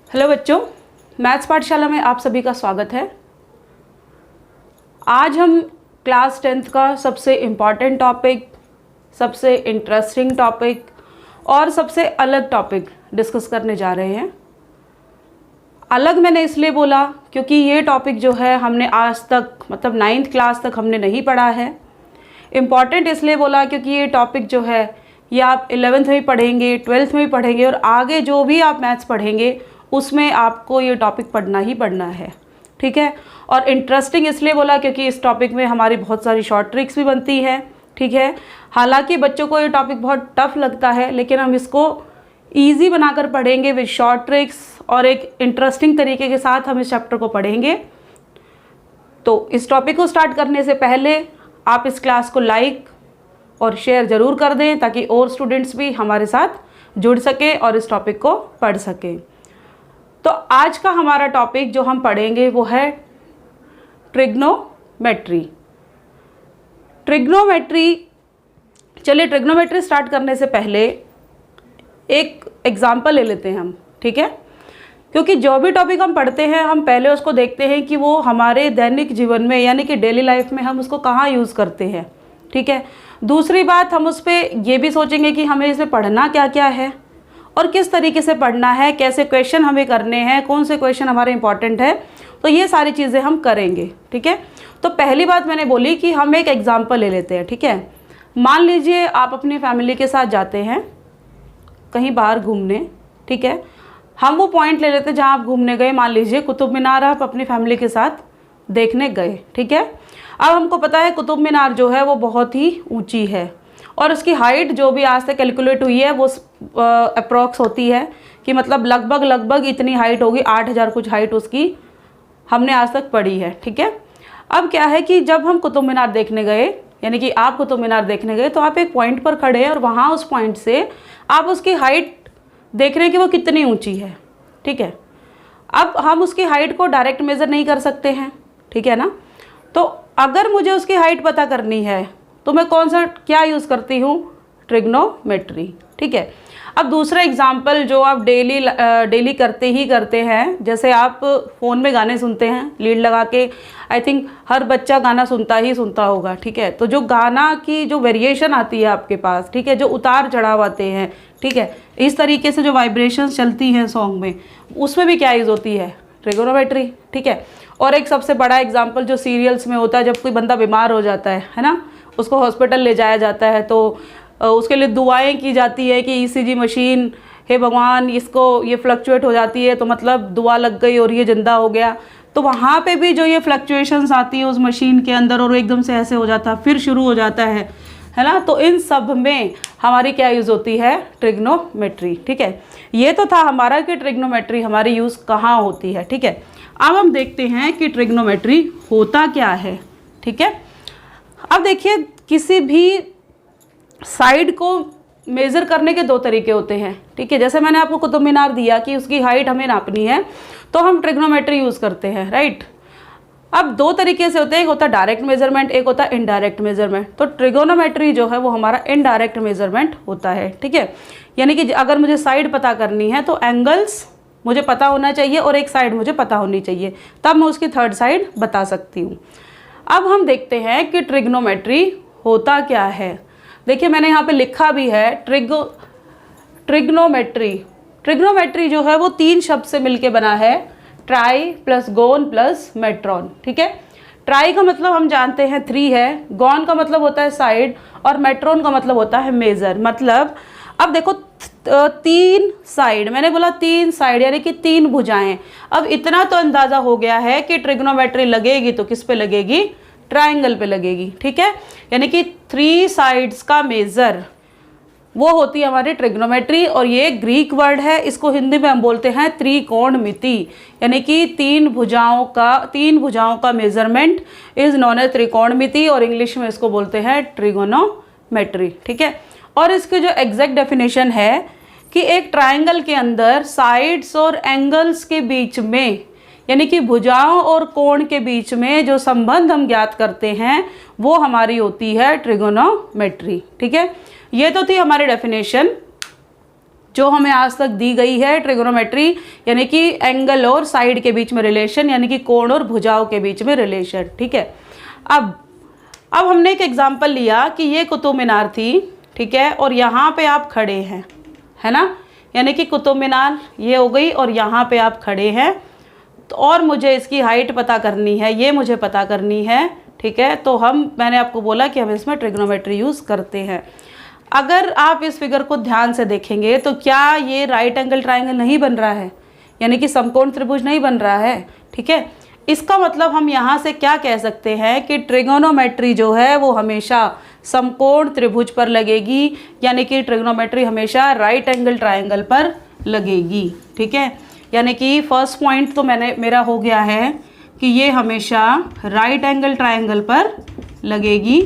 Hello बच्चों, maths पाठशाला में आप सभी का स्वागत है। आज हम क्लास 10th का सबसे इम्पॉर्टेंट टॉपिक, सबसे इंटरेस्टिंग टॉपिक और सबसे अलग टॉपिक डिस्कस करने जा रहे हैं। अलग मैंने इसलिए बोला क्योंकि ये टॉपिक जो है हमने आज तक मतलब 9th क्लास तक हमने नहीं पढ़ा है। इम्पॉर्टेंट इसलिए बोला क्योंकि ये टॉपिक जो है ये आप 11th में भी पढ़ेंगे, 12th में भी पढ़ेंगे और आगे जो भी आप मैथ्स पढ़ेंगे उसमें आपको ये टॉपिक पढ़ना ही पढ़ना है, ठीक है। और इंटरेस्टिंग इसलिए बोला क्योंकि इस टॉपिक में हमारी बहुत सारी शॉर्ट ट्रिक्स भी बनती है, ठीक है। हालांकि बच्चों को ये टॉपिक बहुत टफ लगता है, लेकिन हम इसको ईजी बनाकर पढ़ेंगे विद शॉर्ट ट्रिक्स और एक इंटरेस्टिंग तरीके के साथ हम इस चैप्टर को पढ़ेंगे। तो इस टॉपिक को स्टार्ट करने से पहले आप इस क्लास को लाइक और शेयर ज़रूर कर दें ताकि और स्टूडेंट्स भी हमारे साथ जुड़ सकें और इस टॉपिक को पढ़ सकें। तो आज का हमारा टॉपिक जो हम पढ़ेंगे वो है ट्रिग्नोमेट्री। चलिए ट्रिग्नोमेट्री स्टार्ट करने से पहले एक एग्जांपल ले लेते हैं हम, ठीक है। क्योंकि जो भी टॉपिक हम पढ़ते हैं हम पहले उसको देखते हैं कि वो हमारे दैनिक जीवन में यानी कि डेली लाइफ में हम उसको कहाँ यूज़ करते हैं, ठीक है। दूसरी बात, हम उस पर ये भी सोचेंगे कि हमें इसमें पढ़ना क्या क्या है और किस तरीके से पढ़ना है, कैसे क्वेश्चन हमें करने हैं, कौन से क्वेश्चन हमारे इंपॉर्टेंट है, तो ये सारी चीज़ें हम करेंगे, ठीक है। तो पहली बात मैंने बोली कि हम एक एग्जांपल ले लेते हैं, ठीक है। मान लीजिए आप अपनी फैमिली के साथ जाते हैं कहीं बाहर घूमने, ठीक है। हम वो पॉइंट ले लेते हैं जहाँ आप घूमने गए। मान लीजिए कुतुब मीनार आप अपनी फैमिली के साथ देखने गए, ठीक है। अब हमको पता है कुतुब मीनार जो है वो बहुत ही ऊँची है और उसकी हाइट जो भी आज तक कैलकुलेट हुई है वो अप्रॉक्स होती है कि मतलब लगभग इतनी हाइट होगी, 8000 कुछ हाइट उसकी हमने आज तक पढ़ी है, ठीक है। अब क्या है कि जब हम कुतुब मीनार देखने गए, यानी कि आप कुतुब मीनार देखने गए, तो आप एक पॉइंट पर खड़े हैं और वहाँ उस पॉइंट से आप उसकी हाइट देख रहे हैं कि वो कितनी ऊँची है, ठीक है। अब हम उसकी हाइट को डायरेक्ट मेज़र नहीं कर सकते हैं, ठीक है ना। तो अगर मुझे उसकी हाइट पता करनी है तो मैं क्या यूज़ करती हूँ? ट्रिग्नोमेट्री, ठीक है। अब दूसरा एग्जाम्पल जो आप डेली करते हैं, जैसे आप फ़ोन में गाने सुनते हैं लीड लगा के, आई थिंक हर बच्चा गाना सुनता होगा, ठीक है। तो जो गाना की जो वेरिएशन आती है आपके पास, ठीक है, जो उतार चढ़ाव आते हैं, ठीक है, इस तरीके से जो वाइब्रेशंस चलती हैं सॉन्ग में, उसमें भी क्या यूज़ होती है? ट्रिग्नोमेट्री, ठीक है। और एक सबसे बड़ा एग्जाम्पल जो सीरियल्स में होता है, जब कोई बंदा बीमार हो जाता है ना, उसको हॉस्पिटल ले जाया जाता है तो उसके लिए दुआएं की जाती है कि ईसीजी मशीन, हे भगवान इसको ये फ्लक्चुएट हो जाती है तो मतलब दुआ लग गई और ये जिंदा हो गया। तो वहाँ पे भी जो ये फ्लक्चुएशंस आती है उस मशीन के अंदर और एकदम से ऐसे हो जाता है, फिर शुरू हो जाता है ना। तो इन सब में हमारी क्या यूज़ होती है? ट्रिग्नोमेट्री, ठीक है। ये तो था हमारा कि ट्रिग्नोमेट्री हमारी यूज़ कहाँ होती है, ठीक है। अब हम देखते हैं कि ट्रिग्नोमेट्री होता क्या है, ठीक है। अब देखिए, किसी भी साइड को मेज़र करने के दो तरीके होते हैं, ठीक है। जैसे मैंने आपको कुतुब मीनार दिया कि उसकी हाइट हमें नापनी है तो हम ट्रिग्नोमेट्री यूज़ करते हैं, राइट। अब दो तरीके से होते हैं, एक होता है डायरेक्ट मेजरमेंट, एक होता है इनडायरेक्ट मेजरमेंट। तो ट्रिग्नोमेट्री जो है वो हमारा इनडायरेक्ट मेजरमेंट होता है, ठीक है। यानी कि अगर मुझे साइड पता करनी है तो एंगल्स मुझे पता होना चाहिए और एक साइड मुझे पता होनी चाहिए, तब मैं उसकी थर्ड साइड बता सकती हूँ। अब हम देखते हैं कि ट्रिग्नोमेट्री होता क्या है। देखिए मैंने यहाँ पे लिखा भी है ट्रिग्नोमेट्री जो है वो 3 शब्द से मिलके बना है, ट्राई प्लस गोन प्लस मेट्रॉन, ठीक है। ट्राई का मतलब हम जानते हैं 3 है, गोन का मतलब होता है साइड और मेट्रॉन का मतलब होता है मेजर। मतलब अब देखो 3 साइड, मैंने बोला 3 साइड यानी कि 3 भुजाएं। अब इतना तो अंदाज़ा हो गया है कि ट्रिग्नोमेट्री लगेगी तो किस पे लगेगी? ट्रायंगल पे लगेगी, ठीक है। यानी कि 3 साइड्स का मेज़र वो होती है हमारी ट्रिग्नोमेट्री। और ये ग्रीक वर्ड है, इसको हिंदी में हम बोलते हैं त्रिकोणमिति, यानी कि 3 भुजाओं का मेजरमेंट इज नॉन एज त्रिकोणमिति और इंग्लिश में इसको बोलते हैं ट्रिगोनोमेट्री, ठीक है। और इसकी जो एग्जैक्ट डेफिनेशन है कि एक ट्रायंगल के अंदर साइड्स और एंगल्स के बीच में, यानी कि भुजाओं और कोण के बीच में जो संबंध हम ज्ञात करते हैं वो हमारी होती है ट्रिगोनोमेट्री, ठीक है। ये तो थी हमारी डेफिनेशन। जो हमें आज तक दी गई है ट्रिग्नोमेट्री, यानी कि एंगल और साइड के बीच में रिलेशन, यानी कि कोण और भुजाओं के बीच में रिलेशन। ठीक है, अब हमने एक एग्जांपल लिया कि ये कुतुब मीनार थी, ठीक है, और यहाँ पे आप खड़े हैं, है ना, यानी कि कुतुब मीनार ये हो गई और यहाँ पे आप खड़े हैं, तो और मुझे इसकी हाइट पता करनी है, ये मुझे पता करनी है। ठीक है, तो मैंने आपको बोला कि हम इसमें ट्रिग्नोमेट्री यूज़ करते हैं। अगर आप इस फिगर को ध्यान से देखेंगे तो क्या ये राइट एंगल ट्राइंगल नहीं बन रहा है, यानी कि समकोण त्रिभुज नहीं बन रहा है। ठीक है, इसका मतलब हम यहाँ से क्या कह सकते हैं कि ट्रिग्नोमेट्री जो है वो हमेशा समकोण त्रिभुज पर लगेगी, यानी कि ट्रिग्नोमेट्री हमेशा राइट एंगल ट्राइंगल पर लगेगी। ठीक है, यानी कि फर्स्ट पॉइंट तो मेरा हो गया है कि ये हमेशा राइट एंगल ट्राइंगल पर लगेगी,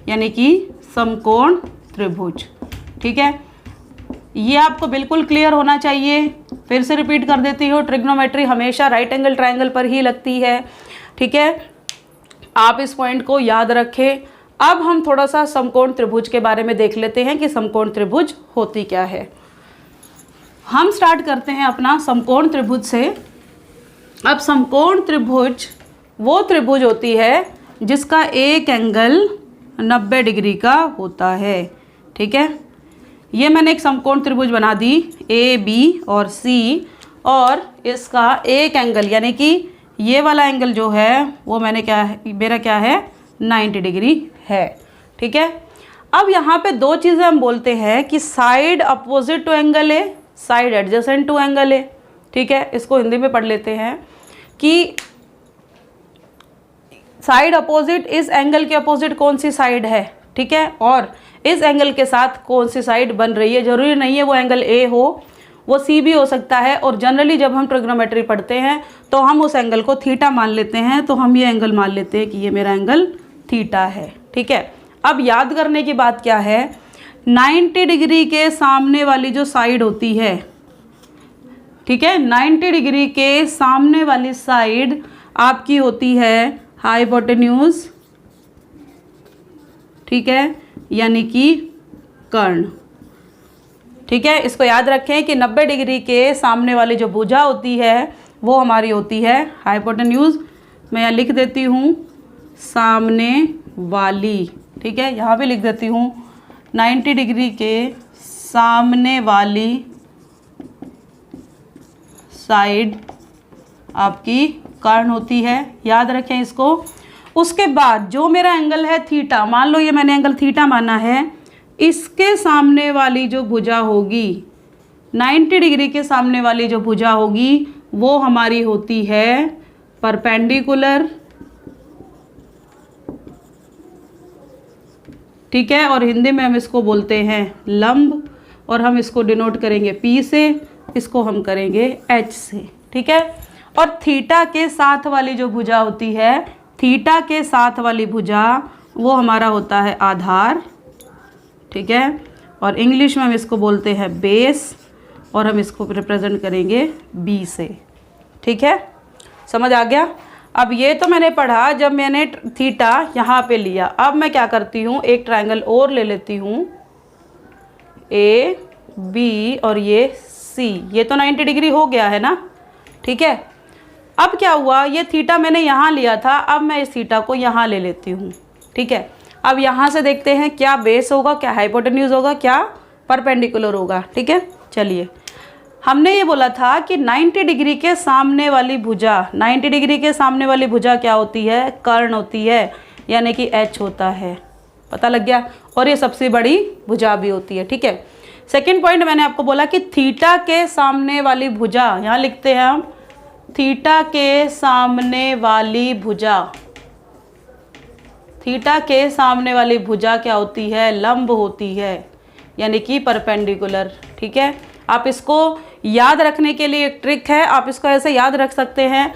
यानी कि समकोण त्रिभुज। ठीक है, ये आपको बिल्कुल क्लियर होना चाहिए। फिर से रिपीट कर देती हूँ, ट्रिग्नोमेट्री हमेशा राइट एंगल ट्राइंगल पर ही लगती है। ठीक है, आप इस पॉइंट को याद रखें। अब हम थोड़ा सा समकोण त्रिभुज के बारे में देख लेते हैं कि समकोण त्रिभुज होती क्या है। हम स्टार्ट करते हैं अपना समकोण त्रिभुज से। अब समकोण त्रिभुज वो त्रिभुज होती है जिसका एक एंगल 90 डिग्री का होता है। ठीक है, ये मैंने एक समकोण त्रिभुज बना दी ए बी और सी, और इसका एक एंगल यानी कि ये वाला एंगल जो है वो मेरा क्या है 90 डिग्री है। ठीक है, अब यहाँ पे दो चीज़ें हम बोलते हैं कि side opposite to angle A, side adjacent to angle A. ठीक है, इसको हिंदी में पढ़ लेते हैं कि साइड अपोजिट, इस एंगल के अपोजिट कौन सी साइड है। ठीक है, और इस एंगल के साथ कौन सी साइड बन रही है। जरूरी नहीं है वो एंगल ए हो, वो सी भी हो सकता है। और जनरली जब हम ट्रिग्नोमेट्री पढ़ते हैं तो हम उस एंगल को थीटा मान लेते हैं, तो हम ये एंगल मान लेते हैं कि ये मेरा एंगल थीटा है। ठीक है, अब याद करने की बात क्या है, 90 डिग्री के सामने वाली जो साइड होती है, ठीक है, 90 डिग्री के सामने वाली साइड आपकी होती है हाइपोटेन्यूज। ठीक है, यानी कि कर्ण। ठीक है, इसको याद रखें कि 90 डिग्री के सामने वाली जो भुजा होती है वो हमारी होती है हाइपोटेन्यूज। मैं यहाँ लिख देती हूँ सामने वाली। ठीक है, यहाँ भी लिख देती हूँ 90 डिग्री के सामने वाली साइड आपकी कर्ण होती है, याद रखें इसको। उसके बाद जो मेरा एंगल है थीटा, मान लो ये मैंने एंगल थीटा माना है, इसके सामने वाली जो भुजा होगी 90 डिग्री के सामने वाली जो भुजा होगी वो हमारी होती है परपेंडिकुलर। ठीक है, और हिंदी में हम इसको बोलते हैं लंब, और हम इसको डिनोट करेंगे पी से, इसको हम करेंगे एच से। ठीक है, और थीटा के साथ वाली जो भुजा होती है, थीटा के साथ वाली भुजा वो हमारा होता है आधार। ठीक है, और इंग्लिश में हम इसको बोलते हैं बेस, और हम इसको रिप्रेजेंट करेंगे बी से। ठीक है, समझ आ गया। अब ये तो मैंने पढ़ा जब मैंने थीटा यहाँ पे लिया। अब मैं क्या करती हूँ, एक ट्रायंगल और ले लेती हूँ ए बी और ये सी। ये तो 90 डिग्री हो गया है ना। ठीक है, अब क्या हुआ, ये थीटा मैंने यहाँ लिया था, अब मैं इस थीटा को यहाँ ले लेती हूँ। ठीक है, अब यहाँ से देखते हैं क्या बेस होगा, क्या हाइपोटेन्यूज होगा, क्या परपेंडिकुलर होगा। ठीक है, चलिए, हमने ये बोला था कि 90 डिग्री के सामने वाली भुजा, 90 डिग्री के सामने वाली भुजा क्या होती है, कर्ण होती है, यानी कि एच होता है। पता लग गया, और ये सबसे बड़ी भुजा भी होती है। ठीक है, सेकेंड पॉइंट मैंने आपको बोला कि थीटा के सामने वाली भुजा, यहाँ लिखते हैं हम थीटा के सामने वाली भुजा, थीटा के सामने वाली भुजा क्या होती है, लंब होती है, यानी कि परपेंडिकुलर। ठीक है, आप इसको याद रखने के लिए एक ट्रिक है, आप इसको ऐसे याद रख सकते हैं,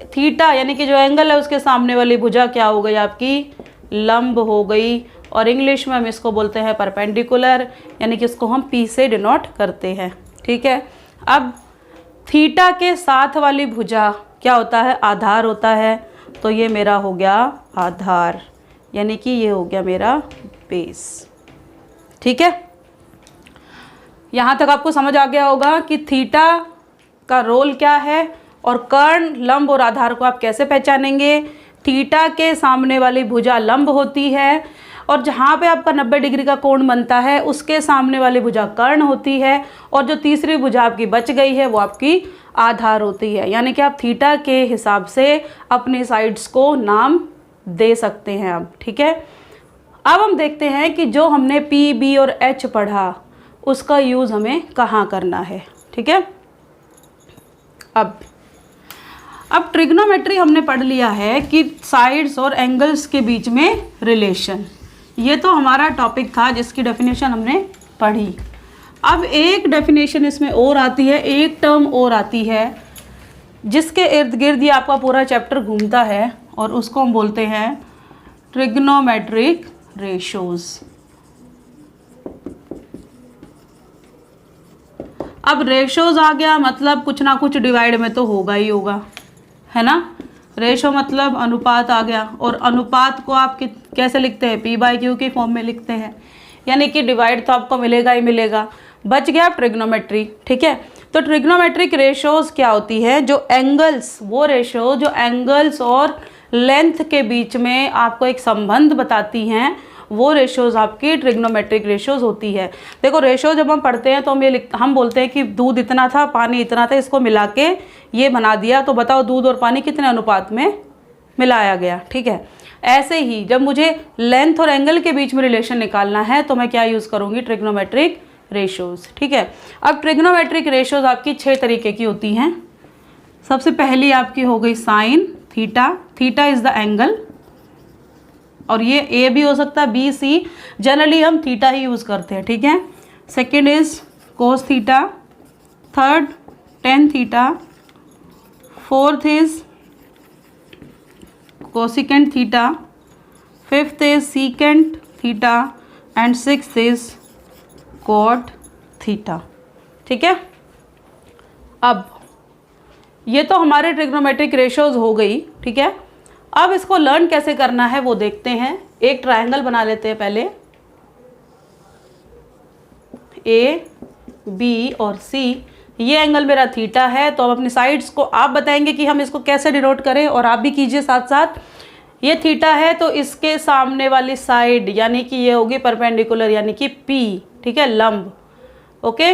थीटा यानी कि जो एंगल है उसके सामने वाली भुजा क्या हो गई, आपकी लंब हो गई, और इंग्लिश में हम इसको बोलते हैं परपेंडिकुलर, यानी कि इसको हम पी से डिनोट करते हैं। ठीक है, अब थीटा के साथ वाली भुजा क्या होता है, आधार होता है, तो ये मेरा हो गया आधार, यानी कि ये हो गया मेरा बेस। ठीक है, यहाँ तक आपको समझ आ गया होगा कि थीटा का रोल क्या है और कर्ण, लंब और आधार को आप कैसे पहचानेंगे। थीटा के सामने वाली भुजा लंब होती है और जहाँ पे आपका 90 डिग्री का कोण बनता है उसके सामने वाली भुजा कर्ण होती है और जो तीसरी भुजा आपकी बच गई है वो आपकी आधार होती है। यानी कि आप थीटा के हिसाब से अपनी साइड्स को नाम दे सकते हैं अब, ठीक है। अब हम देखते हैं कि जो हमने पी, बी और एच पढ़ा उसका यूज़ हमें कहाँ करना है, ठीक है। अब ट्रिग्नोमेट्री हमने पढ़ लिया है कि साइड्स और एंगल्स के बीच में रिलेशन, ये तो हमारा टॉपिक था जिसकी डेफिनेशन हमने पढ़ी। अब एक डेफिनेशन इसमें और आती है, एक टर्म और आती है जिसके इर्द गिर्द ये आपका पूरा चैप्टर घूमता है और उसको हम बोलते हैं ट्रिग्नोमेट्रिक रेशोज़। अब रेशोज़ आ गया मतलब कुछ ना कुछ डिवाइड में तो होगा ही होगा, है ना। रेशो मतलब अनुपात आ गया और अनुपात को आप कैसे लिखते हैं, P/Q की फॉर्म में लिखते हैं, यानी कि डिवाइड तो आपको मिलेगा ही मिलेगा। बच गया ट्रिग्नोमेट्री, ठीक है। तो ट्रिग्नोमेट्रिक रेशोज़ क्या होती है, जो एंगल्स, वो रेशो जो एंगल्स और लेंथ के बीच में आपको एक संबंध बताती हैं, वो रेशोज़ आपकी ट्रिग्नोमेट्रिक रेशोज़ होती है। देखो रेशो जब हम पढ़ते हैं तो हम बोलते हैं कि दूध इतना था, पानी इतना था, इसको मिला के ये बना दिया, तो बताओ दूध और पानी कितने अनुपात में मिलाया गया, ठीक है। ऐसे ही जब मुझे लेंथ और एंगल के बीच में रिलेशन निकालना है तो मैं क्या यूज़ करूँगी, ट्रिग्नोमेट्रिक रेशोज़, ठीक है। अब ट्रिग्नोमेट्रिक रेशोज़ आपकी 6 तरीके की होती हैं। सबसे पहली आपकी हो गई sine theta, theta is the angle, और ये ए भी हो सकता है, बी, सी, जनरली हम थीटा ही यूज़ करते हैं, ठीक है। Second is cos theta, third tan theta, fourth is cosecant theta, fifth is secant theta and sixth is cot theta, ठीक है। अब ये तो हमारे ट्रिग्नोमेट्रिक रेशोज़ हो गई, ठीक है। अब इसको लर्न कैसे करना है वो देखते हैं। एक ट्रायंगल बना लेते हैं पहले, ए, बी और सी। ये एंगल मेरा थीटा है, तो अब अपनी साइड्स को आप बताएंगे कि हम इसको कैसे डिनोट करें, और आप भी कीजिए साथ साथ। ये थीटा है तो इसके सामने वाली साइड यानी कि ये होगी परपेंडिकुलर यानी कि पी, ठीक है, लंब, ओके।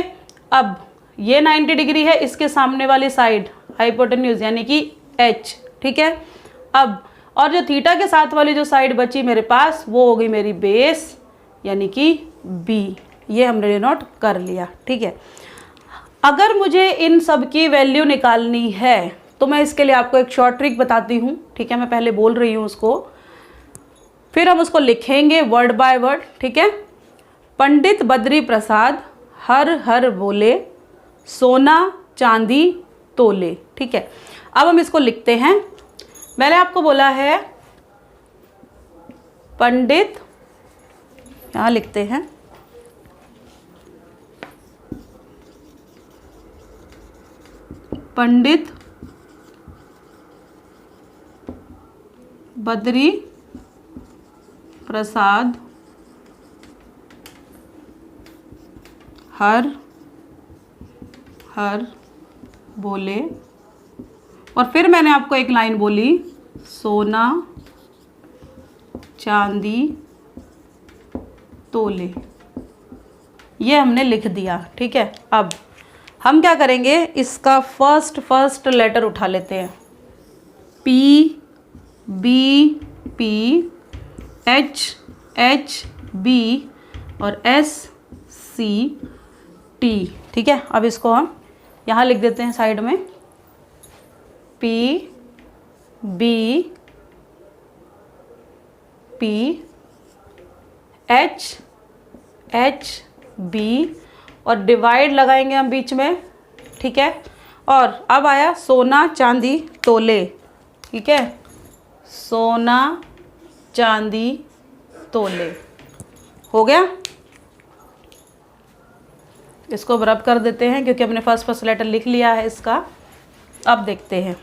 अब ये 90 डिग्री है, इसके सामने वाली साइड हाइपोटेन्यूज यानी कि एच, ठीक है। अब और जो थीटा के साथ वाली जो साइड बची मेरे पास वो होगी मेरी बेस यानी कि बी। ये हमने डिनोट कर लिया, ठीक है। अगर मुझे इन सब की वैल्यू निकालनी है तो मैं इसके लिए आपको एक शॉर्ट ट्रिक बताती हूँ, ठीक है। मैं पहले बोल रही हूँ उसको, फिर हम उसको लिखेंगे वर्ड बाय वर्ड, ठीक है। पंडित बद्री प्रसाद हर हर बोले, सोना चांदी तोले, ठीक है। अब हम इसको लिखते हैं। मैंने आपको बोला है पंडित, यहाँ लिखते हैं पंडित बद्री प्रसाद हर हर बोले, और फिर मैंने आपको एक लाइन बोली सोना चांदी तोले। ये हमने लिख दिया, ठीक है। अब हम क्या करेंगे, इसका फर्स्ट लेटर उठा लेते हैं, P B P, H H B और एस सी टी, ठीक है। अब इसको हम यहाँ लिख देते हैं साइड में, P B P H H B और डिवाइड लगाएंगे हम बीच में, ठीक है। और अब आया सोना चांदी तोले, ठीक है, सोना चांदी तोले, हो गया। इसको रब कर देते हैं क्योंकि हमने फर्स्ट लेटर लिख लिया है इसका। अब देखते हैं,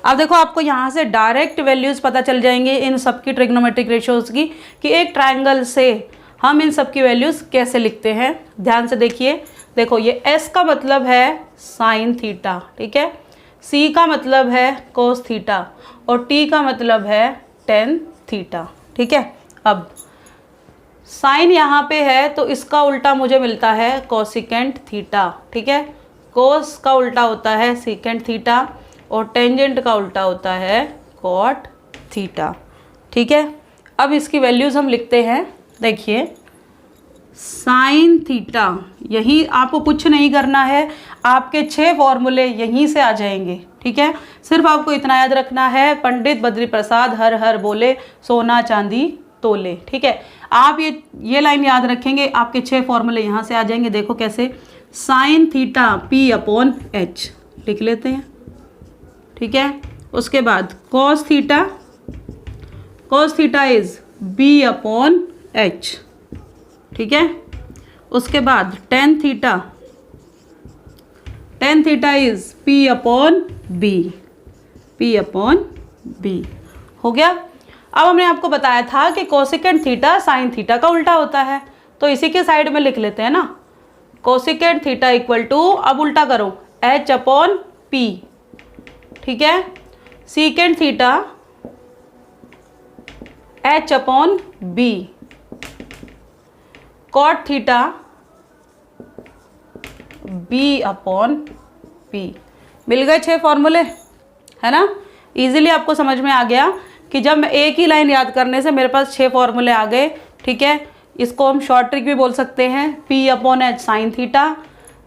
अब देखो आपको यहाँ से डायरेक्ट वैल्यूज़ पता चल जाएंगे इन सब की ट्रिग्नोमेट्रिक रेशियोज़ की, कि एक ट्रायंगल से हम इन सब की वैल्यूज़ कैसे लिखते हैं। ध्यान से देखिए, देखो ये S का मतलब है साइन थीटा, ठीक है, C का मतलब है कोस थीटा और T का मतलब है टेन थीटा, ठीक है। अब साइन यहाँ पे है तो इसका उल्टा मुझे मिलता है कोसिकेंट थीटा, ठीक है। कोस का उल्टा होता है सीकेंट थीटा और टेंजेंट का उल्टा होता है कॉट थीटा, ठीक है। अब इसकी वैल्यूज़ हम लिखते हैं। देखिए साइन थीटा, यही आपको कुछ नहीं करना है, आपके 6 फॉर्मूले यहीं से आ जाएंगे, ठीक है। सिर्फ आपको इतना याद रखना है, पंडित बद्री प्रसाद हर हर बोले सोना चांदी तोले, ठीक है। आप ये लाइन याद रखेंगे, आपके 6 फॉर्मूले यहाँ से आ जाएंगे। देखो कैसे, साइन थीटा P/H लिख लेते हैं, ठीक है। उसके बाद कॉस थीटा इज B/H, ठीक है। उसके बाद टेन थीटा इज P/B हो गया। अब हमने आपको बताया था कि कोसिकेंट थीटा साइन थीटा का उल्टा होता है, तो इसी के साइड में लिख लेते हैं ना, कोसिकेंट थीटा इक्वल टू, अब उल्टा करो, H/P, ठीक है। Secant theta H/B, cot theta B/P। मिल गए 6 फॉर्मूले, है ना। इजीली आपको समझ में आ गया कि जब मैं एक ही लाइन याद करने से मेरे पास 6 फॉर्मूले आ गए, ठीक है। इसको हम शॉर्ट ट्रिक भी बोल सकते हैं, P/H sine theta,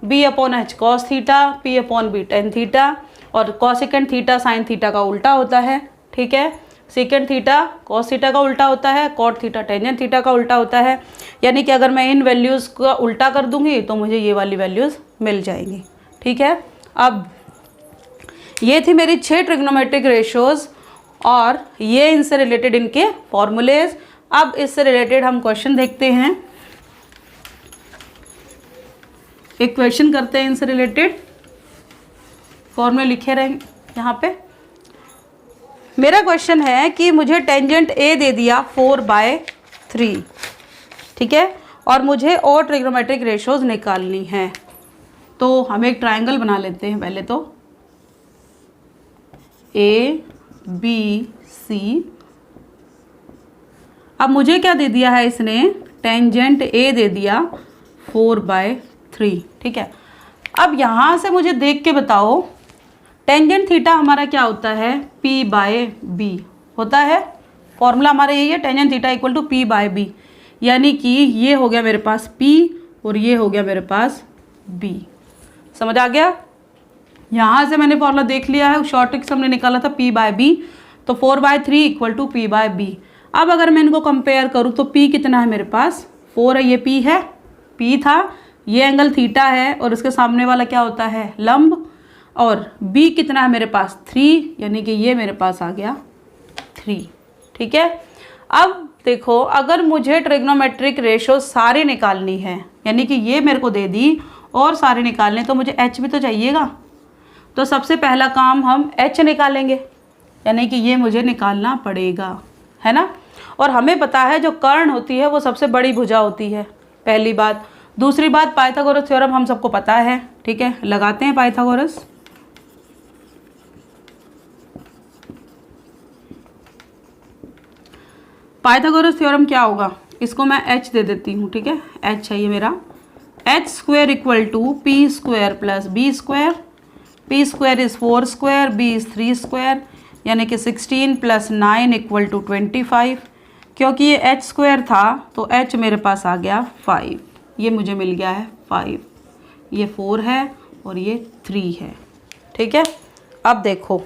B/H cos theta, P/B tan theta और कॉसिकेंट थीटा साइन थीटा का उल्टा होता है, ठीक है। सीकेंट थीटा कॉस थीटा का उल्टा होता है, कॉट थीटा टेंजेंट थीटा का उल्टा होता है। यानी कि अगर मैं इन वैल्यूज़ का उल्टा कर दूंगी तो मुझे ये वाली वैल्यूज़ मिल जाएंगी, ठीक है। अब ये थी मेरी 6 ट्रिग्नोमेट्रिक रेशियोज़ और ये इनसे रिलेटेड इनके फॉर्मूलेज। अब इससे रिलेटेड हम क्वेश्चन देखते हैं, एक क्वेश्चन करते हैं इनसे रिलेटेड, फॉर्मूले लिखे रहेंगे यहाँ पे। मेरा क्वेश्चन है कि मुझे टेंजेंट ए दे दिया 4/3, ठीक है, और मुझे और ट्रिग्नोमेट्रिक रेशियोज निकालनी है। तो हम एक ट्रायंगल बना लेते हैं पहले तो, ABC। अब मुझे क्या दे दिया है इसने, टेंजेंट ए दे दिया 4/3, ठीक है। अब यहाँ से मुझे देख के बताओ, टेंजेंट थीटा हमारा क्या होता है, P/B होता है। फॉर्मूला हमारा यही है, tangent theta equal to P/B, यानी कि ये हो गया मेरे पास P और ये हो गया मेरे पास B। समझ आ गया। यहाँ से मैंने फॉर्मूला देख लिया है, शॉर्ट ट्रिक से हमने निकाला था P/B, तो 4/3 इक्वल टू P/B। अब अगर मैं इनको कंपेयर करूँ तो P कितना है मेरे पास, 4 है, ये P है, P था, ये एंगल थीटा है और उसके सामने वाला क्या होता है, लंब, और B कितना है मेरे पास 3, यानी कि ये मेरे पास आ गया 3, ठीक है। अब देखो, अगर मुझे ट्रिग्नोमेट्रिक रेशियो सारी निकालनी है, यानी कि ये मेरे को दे दी और सारे निकालने, तो मुझे H भी तो चाहिएगा। तो सबसे पहला काम हम H निकालेंगे, यानी कि ये मुझे निकालना पड़ेगा, है ना। और हमें पता है जो कर्ण होती है वो सबसे बड़ी भुजा होती है, पहली बात। दूसरी बात, पाइथागोरस थ्योरम हम सबको पता है, ठीक है, लगाते हैं पाइथागोरस। पाइथागोरस थ्योरम क्या होगा, इसको मैं H दे देती हूँ, ठीक है, H है ये मेरा। H² equal to P² plus B², P² is 4², B is 3², यानी कि 16 प्लस 9 इक्वल टू 25। क्योंकि ये H² था तो H मेरे पास आ गया 5, ये मुझे मिल गया है 5, ये 4 है और ये 3 है, ठीक है। अब देखो,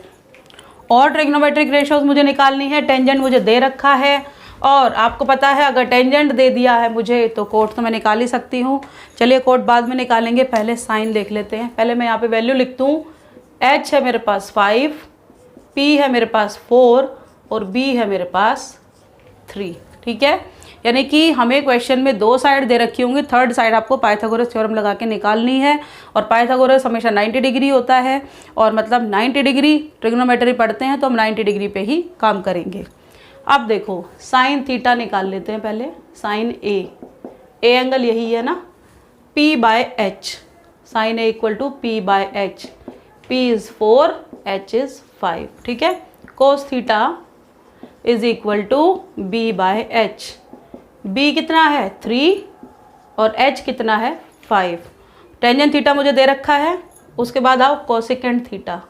और ट्रिग्नोमेट्रिक रेशियोज मुझे निकालनी है, टेंजेंट मुझे दे रखा है और आपको पता है अगर टेंजेंट दे दिया है मुझे तो कोट तो मैं निकाल ही सकती हूँ। चलिए कोट बाद में निकालेंगे, पहले साइन देख लेते हैं। पहले मैं यहाँ पे वैल्यू लिखता हूँ, H है मेरे पास 5, P है मेरे पास 4 और B है मेरे पास 3, ठीक है। यानी कि हमें क्वेश्चन में 2 साइड दे रखी होंगी, थर्ड साइड आपको पाइथागोरस थ्योरम लगा के निकालनी है। और पाइथागोरस हमेशा 90 डिग्री होता है और मतलब 90 डिग्री ट्रिग्नोमेट्री पढ़ते हैं तो हम 90 डिग्री पे ही काम करेंगे। अब देखो, साइन थीटा निकाल लेते हैं पहले। साइन ए एंगल यही है ना, P/H, sine A equal to P by H, P is 4, H is 5, ठीक है। Cos theta is equal to B by H, B कितना है 3 और एच कितना है 5। टेंजेंट थीटा मुझे दे रखा है। उसके बाद आओ कोसिकेंट थीटा।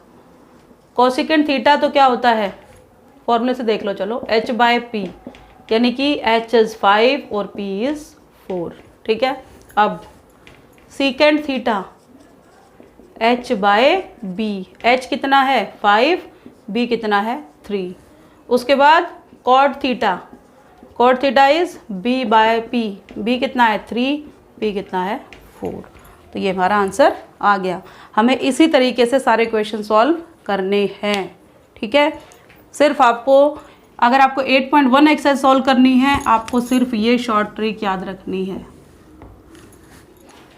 कोसिकेंट थीटा तो क्या होता है, फॉर्मूले से देख लो चलो, एच बाय पी, यानी कि एच इज़ 5 और पी इज़ 4, ठीक है। अब secant theta H by B, H कितना है 5, बी कितना है 3। उसके बाद cot theta, cot theta is B by P, B कितना है 3, पी कितना है 4। तो ये हमारा आंसर आ गया। हमें इसी तरीके से सारे क्वेश्चन सॉल्व करने हैं, ठीक है। सिर्फ आपको, अगर आपको 8.1 एक्सरसाइज सॉल्व करनी है, आपको सिर्फ ये शॉर्ट ट्रिक याद रखनी है,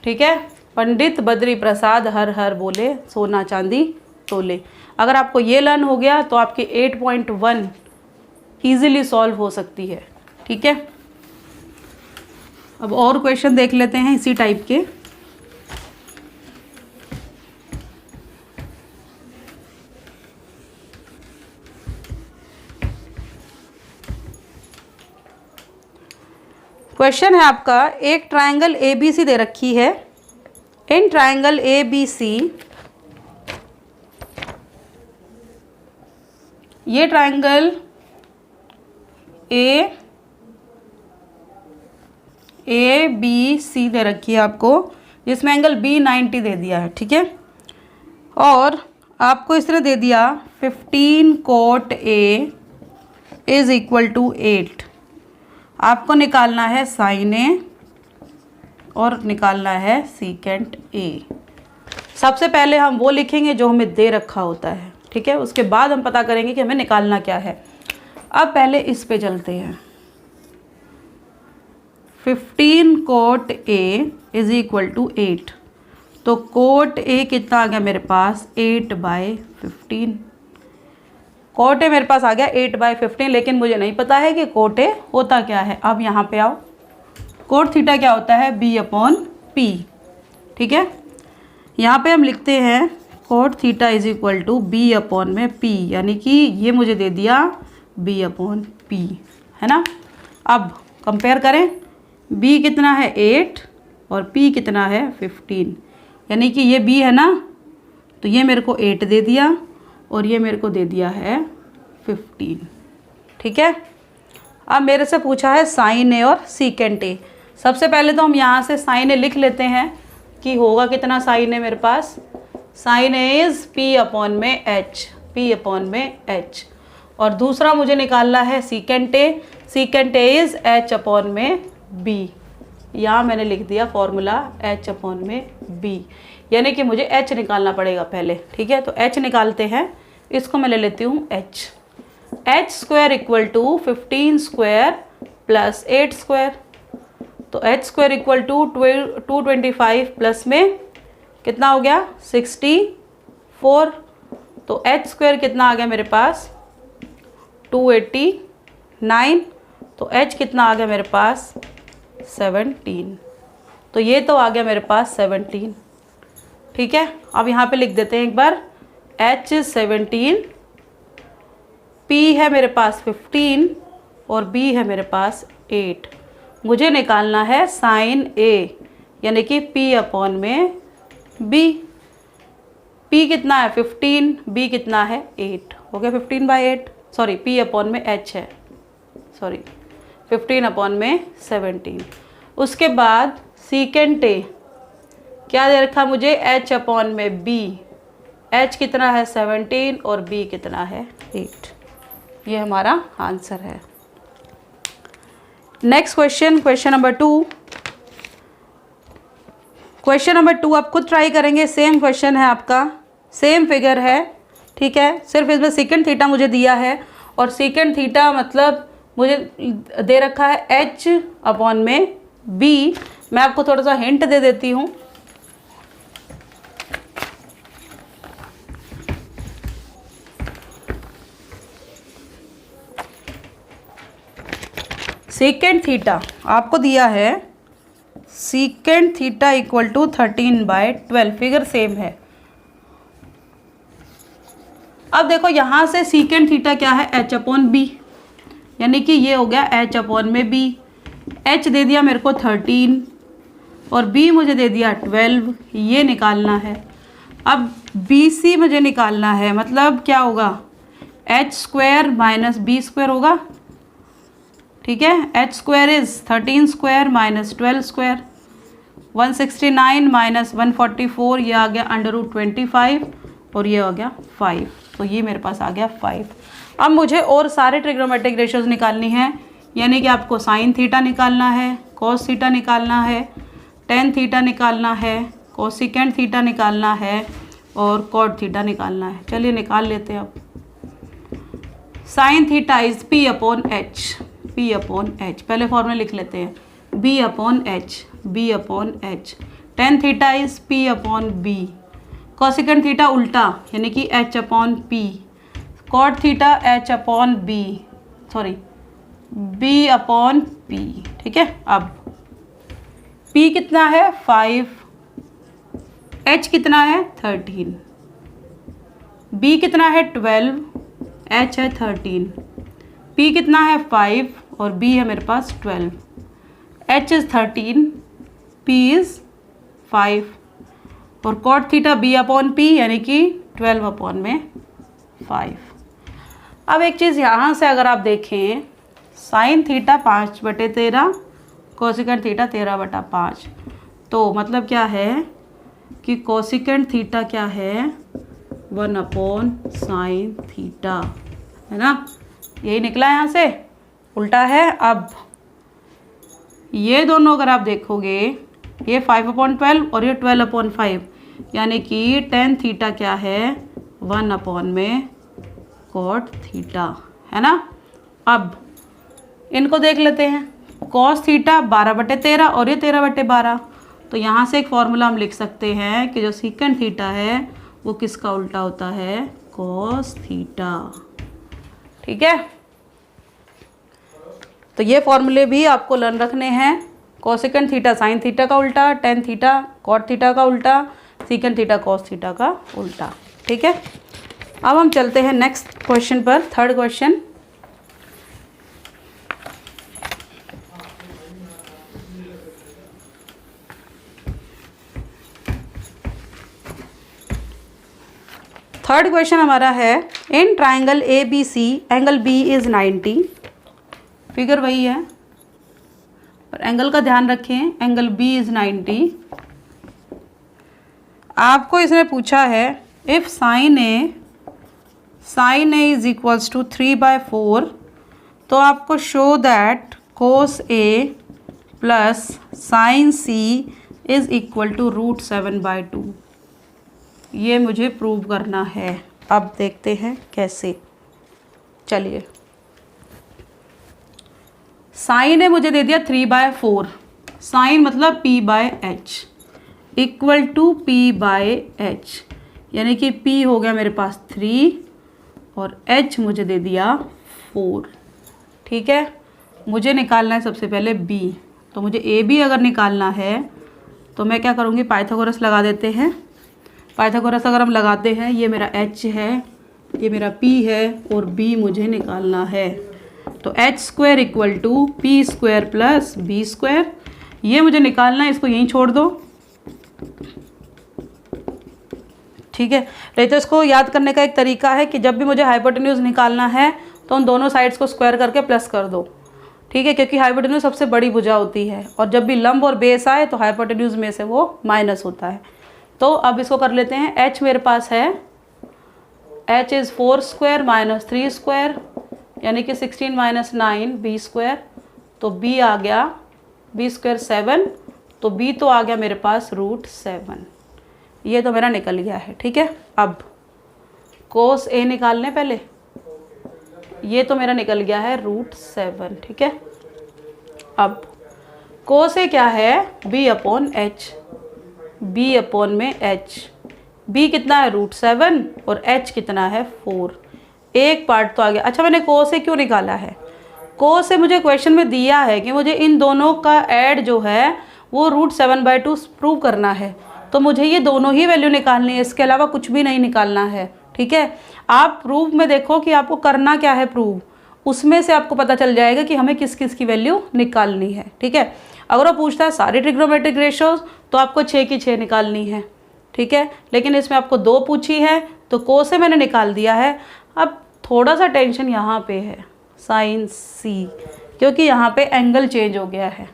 ठीक है। पंडित बद्री प्रसाद हर हर बोले, सोना चांदी तोले। अगर आपको ये लर्न हो गया तो आपकी 8.1 ईजिली सॉल्व हो सकती है, ठीक है। अब और क्वेश्चन देख लेते हैं इसी टाइप के। क्वेश्चन है आपका, एक ट्रायंगल ए बी सी दे रखी है। In triangle A B C, ये ट्रायंगल ए बी सी दे रखी है आपको, जिसमें एंगल बी 90 दे दिया है, ठीक है। और आपको इस तरह दे दिया 15 cot A is equal to 8। आपको निकालना है साइन ए और निकालना है सीकेंट ए। सबसे पहले हम वो लिखेंगे जो हमें दे रखा होता है, ठीक है। उसके बाद हम पता करेंगे कि हमें निकालना क्या है। अब पहले इस पे चलते हैं। 15 cot A is equal to 8, तो कोट ए कितना आ गया मेरे पास 8/15। कोट ए मेरे पास आ गया 8/15, लेकिन मुझे नहीं पता है कि कोट ए होता क्या है। अब यहाँ पे आओ, कोट थीटा क्या होता है B/P, ठीक है। यहाँ पे हम लिखते हैं cot theta is equal to B/P, यानी कि ये मुझे दे दिया B/P, है ना। अब कंपेयर करें, B कितना है 8 और P कितना है 15, यानी कि ये B है ना, तो ये मेरे को 8 दे दिया और ये मेरे को दे दिया है 15, ठीक है। अब मेरे से पूछा है साइन ए और सीकेंट ए। सबसे पहले तो हम यहाँ से साइन ए लिख लेते हैं कि होगा कितना साइन ए मेरे पास, साइन ए इज़ P/H, और दूसरा मुझे निकालना है सीकेंट ए इज़ H/B। यहाँ मैंने लिख दिया फॉर्मूला H/B, यानी कि मुझे H निकालना पड़ेगा पहले, ठीक है। तो H निकालते हैं, इसको मैं ले लेती हूँ H square equal to 15 square plus 8 square, तो H square equal to 225 plus में कितना हो गया 64, तो H स्क्वायर कितना आ गया मेरे पास 289, तो H कितना आ गया मेरे पास 17, तो ये तो आ गया मेरे पास 17, ठीक है। अब यहाँ पे लिख देते हैं एक बार, H इज 17, P है मेरे पास 15 और B है मेरे पास 8। मुझे निकालना है साइन A, यानी कि P/B। P कितना है 15, B कितना है 8, हो गया 15/8, सॉरी P/H है, सॉरी 15/17। उसके बाद सीकेंट A क्या दे रखा मुझे H/B, H कितना है 17 और B कितना है 8। ये हमारा आंसर है। Next question, question number 2। Question number 2 आप खुद ट्राई करेंगे, सेम क्वेश्चन है आपका, सेम फिगर है, ठीक है। सिर्फ इसमें सीकेंट थीटा मुझे दिया है, और सीकेंट थीटा मतलब मुझे दे रखा है H/B। मैं आपको थोड़ा सा हिंट दे देती हूँ। सीकेंट थीटा आपको दिया है secant theta equal to 13/12, figure same है। अब देखो यहाँ से सीकेंट थीटा क्या है, h/b, यानी कि ये हो गया h/b। h दे दिया मेरे को 13 और b मुझे दे दिया 12, ये निकालना है। अब BC मुझे निकालना है, मतलब क्या होगा, h² माइनस b² होगा, ठीक है। h² इज़ 13² माइनस 12², 169 माइनस 144, ये आ गया √25 और ये आ गया 5, तो ये मेरे पास आ गया 5। अब मुझे और सारे ट्रिग्नोमेट्रिक रेशियोज निकालनी है, यानी कि आपको साइन थीटा निकालना है, कॉस थीटा निकालना है, टेन थीटा निकालना है, कोसिकेंट थीटा निकालना है और कॉट थीटा निकालना है। चलिए निकाल लेते हैं। अब sine theta is P/H, P/H, पहले फॉर्मूला लिख लेते हैं, B/H, B/H। Tan theta is P/B, cosecant theta उल्टा यानी कि H/P, cot theta H/B, sorry B/P, ठीक है। अब P कितना है 5, H कितना है 13, B कितना है 12, H है 13, P कितना है 5 और B है मेरे पास 12, H इज़ 13, P इज़ 5 और कॉट थीटा B/P यानी कि 12/5। अब एक चीज़ यहाँ से अगर आप देखें, साइन थीटा 5/13, कोसिकेंट थीटा 13/5, तो मतलब क्या है कि कोसिकेंट थीटा क्या है 1/sin थीटा, है ना, यही निकला यहाँ से, उल्टा है। अब ये दोनों अगर आप देखोगे, ये 5/12 और ये 12/5, यानी कि टेन थीटा क्या है 1/cot थीटा, है ना। अब इनको देख लेते हैं, कॉस थीटा 12/13 और ये 13/12, तो यहाँ से एक फॉर्मूला हम लिख सकते हैं कि जो सीकेंट थीटा है वो किसका उल्टा होता है, कॉस थीटा, ठीक है। तो ये फॉर्मूले भी आपको लर्न रखने हैं, कोसिकेंट थीटा साइन थीटा का उल्टा, टेन थीटा कॉट थीटा का उल्टा, सीकेंट थीटा कॉस थीटा का उल्टा, ठीक है। अब हम चलते हैं नेक्स्ट क्वेश्चन पर, थर्ड क्वेश्चन। थर्ड क्वेश्चन हमारा है, in triangle ABC angle B is 90, figure वही है और एंगल का ध्यान रखें, एंगल B इज़ 90। आपको इसने पूछा है if sine A is equals to 3/4, तो आपको show that cos A plus sine C is equal to √7/2, ये मुझे प्रूव करना है। अब देखते हैं कैसे, चलिए। साइन है मुझे दे दिया 3/4, साइन मतलब P/H इक्वल टू P/H, यानी कि P हो गया मेरे पास 3 और H मुझे दे दिया 4, ठीक है। मुझे निकालना है सबसे पहले B, तो मुझे AB अगर निकालना है तो मैं क्या करूँगी, पाइथागोरस लगा देते हैं। पाइथागोरस अगर हम लगाते हैं, ये मेरा H है, ये मेरा P है और B मुझे निकालना है, तो H² equal to P² plus B², ये मुझे निकालना है, इसको यहीं छोड़ दो, ठीक है। नहीं तो इसको याद करने का एक तरीका है कि जब भी मुझे हाइपोटेन्यूज निकालना है तो उन दोनों साइड्स को स्क्वायर करके प्लस कर दो, ठीक है, क्योंकि हाइपोटेन्यूज सबसे बड़ी भुजा होती है और जब भी लंब और बेस आए तो हाइपोटेन्यूज में से वो माइनस होता है। तो अब इसको कर लेते हैं, H मेरे पास है, H इज़ 4² माइनस 3² यानी कि 16 माइनस 9 B², तो B आ गया B² 7, तो B तो आ गया मेरे पास √7, ये तो मेरा निकल गया है, ठीक है। अब कोस A निकाल लें पहले, ये तो मेरा निकल गया है √7, ठीक है। अब कोस A क्या है B/H, B/H, B कितना है √7 और H कितना है 4, एक पार्ट तो आ गया। अच्छा, मैंने कोस A क्यों निकाला है, कोस A मुझे क्वेश्चन में दिया है कि मुझे इन दोनों का ऐड जो है वो √7/2 प्रूव करना है, तो मुझे ये दोनों ही वैल्यू निकालनी है, इसके अलावा कुछ भी नहीं निकालना है। ठीक है, आप प्रूफ में देखो कि आपको करना क्या है, प्रूफ उसमें से आपको पता चल जाएगा कि हमें किस किस की वैल्यू निकालनी है। ठीक है, अगर वो पूछता है सारी ट्रिग्नोमेट्रिक रेशियोज तो आपको 6 की 6 निकालनी है। ठीक है, लेकिन इसमें आपको 2 पूछी है तो को से मैंने निकाल दिया है। अब थोड़ा सा टेंशन यहाँ पे है साइन सी, क्योंकि यहाँ पे एंगल चेंज हो गया है।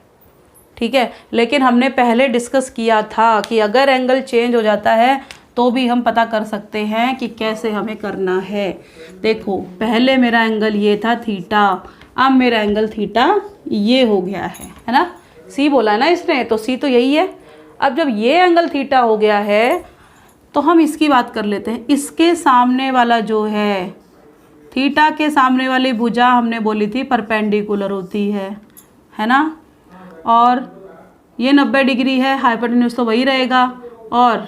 ठीक है, लेकिन हमने पहले डिस्कस किया था कि अगर एंगल चेंज हो जाता है तो भी हम पता कर सकते हैं कि कैसे हमें करना है। देखो पहले मेरा एंगल ये था थीटा, अब मेरा एंगल थीटा ये हो गया है ना, सी बोला है ना इसने, तो सी तो यही है। अब जब ये एंगल थीटा हो गया है तो हम इसकी बात कर लेते हैं। इसके सामने वाला जो है, थीटा के सामने वाली भुजा हमने बोली थी परपेंडिकुलर होती है ना, और ये 90 डिग्री है, हाइपोटेन्यूज तो वही रहेगा, और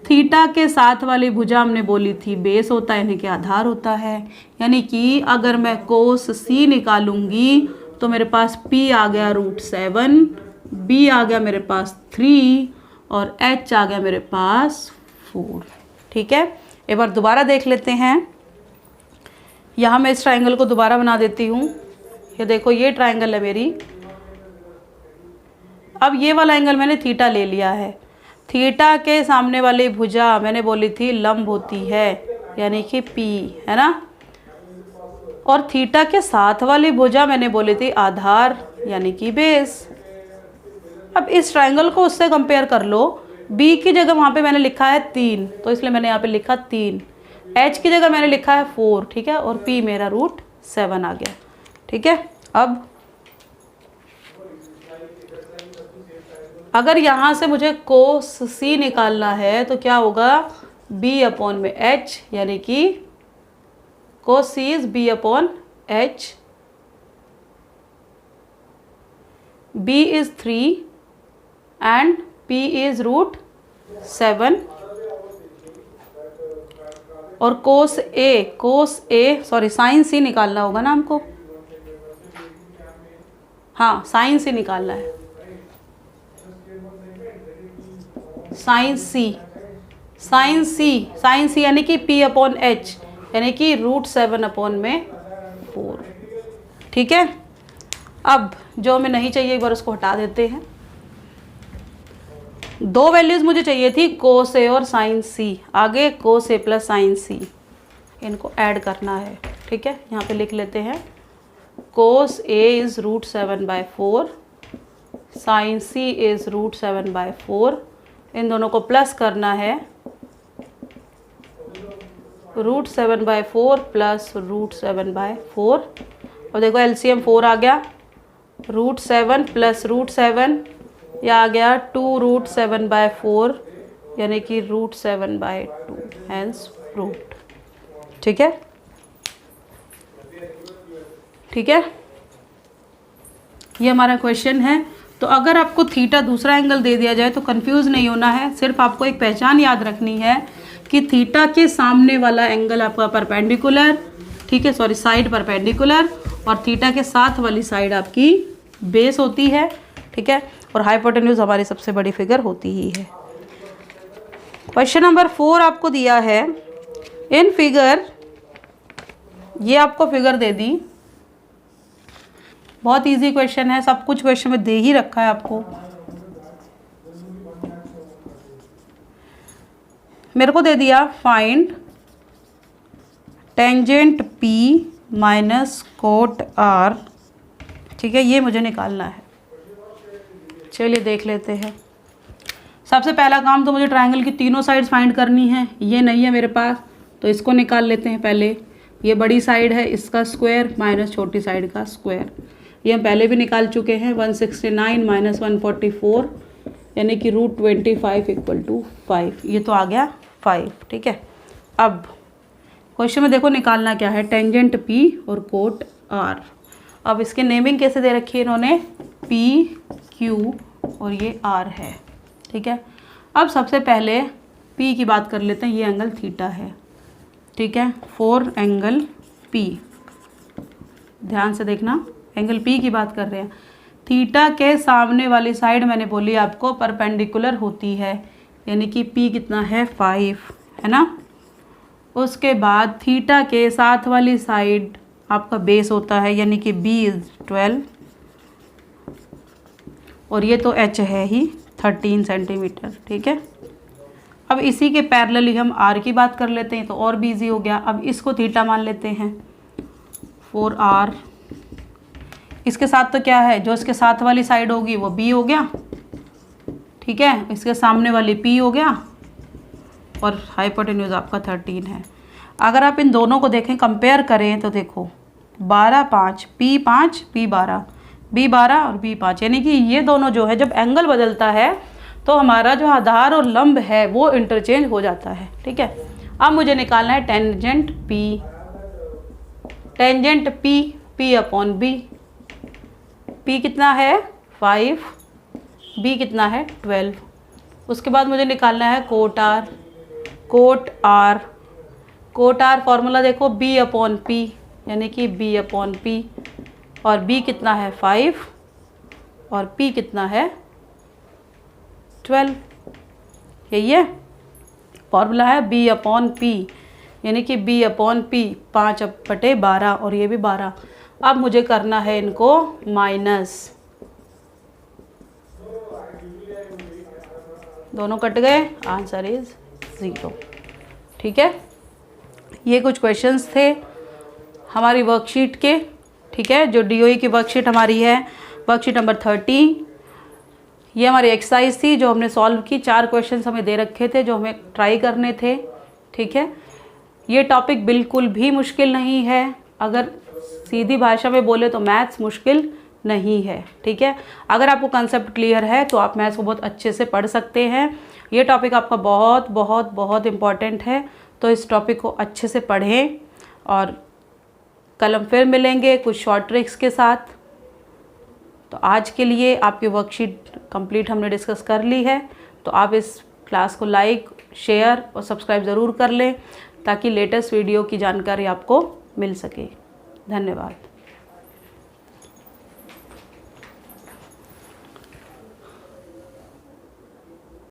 थीटा के साथ वाली भुजा हमने बोली थी बेस होता है, यानी कि आधार होता है। यानी कि अगर मैं कोस सी निकालूंगी तो मेरे पास P आ गया √7, B आ गया मेरे पास 3 और H आ गया मेरे पास 4। ठीक है, एक बार दोबारा देख लेते हैं। यहाँ मैं इस ट्राइंगल को दोबारा बना देती हूँ। ये देखो ये ट्राइंगल है मेरी। अब ये वाला एंगल मैंने थीटा ले लिया है। थीटा के सामने वाली भुजा मैंने बोली थी लंब होती है, यानी कि P है ना, और थीटा के साथ वाली भुजा मैंने बोली थी आधार, यानी कि बेस। अब इस ट्राइंगल को उससे कंपेयर कर लो। B की जगह वहाँ पे मैंने लिखा है 3, तो इसलिए मैंने यहाँ पे लिखा 3। H की जगह मैंने लिखा है 4। ठीक है, और P मेरा √7 आ गया। ठीक है, अब अगर यहाँ से मुझे कोस सी निकालना है तो क्या होगा, B/H, यानी कि cos C is B/H, B is 3 and P is √7, और कोस ए सॉरी साइन सी निकालना होगा ना हमको, हाँ साइन सी निकालना है, साइन सी यानी कि P/H, यानी कि √7/4। ठीक है, अब जो हमें नहीं चाहिए एक बार उसको हटा देते हैं। 2 वैल्यूज़ मुझे चाहिए थी, कोस ए और साइन सी। आगे कोस ए प्लस साइन सी, इनको ऐड करना है। ठीक है, यहाँ पे लिख लेते हैं cos A is √7/4, sine C is √7/4। इन दोनों को प्लस करना है, √7/4 प्लस √7/4, और देखो LCM 4 आ गया, √7 प्लस √7, यह आ गया 2√7/4, यानी कि √7/2, हैंस रूट। ठीक है, ठीक है, ये हमारा क्वेश्चन है। तो अगर आपको थीटा दूसरा एंगल दे दिया जाए तो कंफ्यूज नहीं होना है, सिर्फ आपको एक पहचान याद रखनी है कि थीटा के सामने वाला एंगल आपका परपेंडिकुलर, ठीक है, सॉरी साइड परपेंडिकुलर, और थीटा के साथ वाली साइड आपकी बेस होती है। ठीक है, और हाइपोटेन्यूज हमारी सबसे बड़ी फिगर होती ही है। क्वेश्चन नंबर 4 आपको दिया है इन फिगर, ये आपको फिगर दे दी, बहुत इजी क्वेश्चन है, सब कुछ क्वेश्चन में दे ही रखा है आपको। मेरे को दे दिया find tangent P minus cot R। ठीक है, ये मुझे निकालना है। चलिए देख लेते हैं। सबसे पहला काम तो मुझे ट्रायंगल की तीनों साइड्स फाइंड करनी है। ये नहीं है मेरे पास तो इसको निकाल लेते हैं पहले। ये बड़ी साइड है इसका स्क्वायर माइनस छोटी साइड का स्क्वायर, ये हम पहले भी निकाल चुके हैं। 169 माइनस 144 यानी कि √25 = 5, ये तो आ गया 5। ठीक है, अब क्वेश्चन में देखो निकालना क्या है, टेंजेंट P और कोट R। अब इसके नेमिंग कैसे दे रखी है इन्होंने, P Q और ये R है। ठीक है, अब सबसे पहले P की बात कर लेते हैं। ये एंगल थीटा है, ठीक है, 4 एंगल P, ध्यान से देखना, एंगल P की बात कर रहे हैं। थीटा के सामने वाली साइड मैंने बोली आपको परपेंडिकुलर होती है, यानी कि P कितना है 5, है ना। उसके बाद थीटा के साथ वाली साइड आपका बेस होता है, यानी कि B इज़ 12, और ये तो H है ही 13 सेंटीमीटर, ठीक है। अब इसी के पैरेलली हम R की बात कर लेते हैं तो और भी ईजी हो गया। अब इसको थीटा मान लेते हैं 4R। इसके साथ तो क्या है, जो इसके साथ वाली साइड होगी वो B हो गया, ठीक है। इसके सामने वाली P हो गया, और हाइपोटेन्यूज आपका 13 है। अगर आप इन दोनों को देखें, कंपेयर करें तो देखो 12 5 P 5 P 12 B 12 और B 5, यानी कि ये दोनों जो है जब एंगल बदलता है तो हमारा जो आधार और लंब है वो इंटरचेंज हो जाता है, ठीक है। अब मुझे निकालना है tangent P। Tangent P upon B। P कितना है 5, B कितना है 12। उसके बाद मुझे निकालना है cot R। Cot R formula देखो B अपॉन P, यानी कि B अपॉन P, और B कितना है 5 और P कितना है 12। यही है फॉर्मूला है B अपॉन P, यानी कि B अपॉन P 5/12 और ये भी 12। अब मुझे करना है इनको माइनस, दोनों कट गए, आंसर इज 0, ठीक है। ये कुछ क्वेश्चंस थे हमारी वर्कशीट के, ठीक है। जो DOE की वर्कशीट हमारी है, वर्कशीट नंबर 30, ये हमारी एक्सरसाइज थी जो हमने सॉल्व की। 4 क्वेश्चंस हमें दे रखे थे जो हमें ट्राई करने थे, ठीक है। ये टॉपिक बिल्कुल भी मुश्किल नहीं है, अगर सीधी भाषा में बोले तो मैथ्स मुश्किल नहीं है, ठीक है। अगर आपको कंसेप्ट क्लियर है तो आप मैथ्स को बहुत अच्छे से पढ़ सकते हैं। ये टॉपिक आपका बहुत बहुत बहुत इम्पॉर्टेंट है, तो इस टॉपिक को अच्छे से पढ़ें। और कल हम फिर मिलेंगे कुछ शॉर्ट ट्रिक्स के साथ। तो आज के लिए आपकी वर्कशीट कंप्लीट हमने डिस्कस कर ली है, तो आप इस क्लास को लाइक, शेयर और सब्सक्राइब ज़रूर कर लें ताकि लेटेस्ट वीडियो की जानकारी आपको मिल सके। धन्यवाद।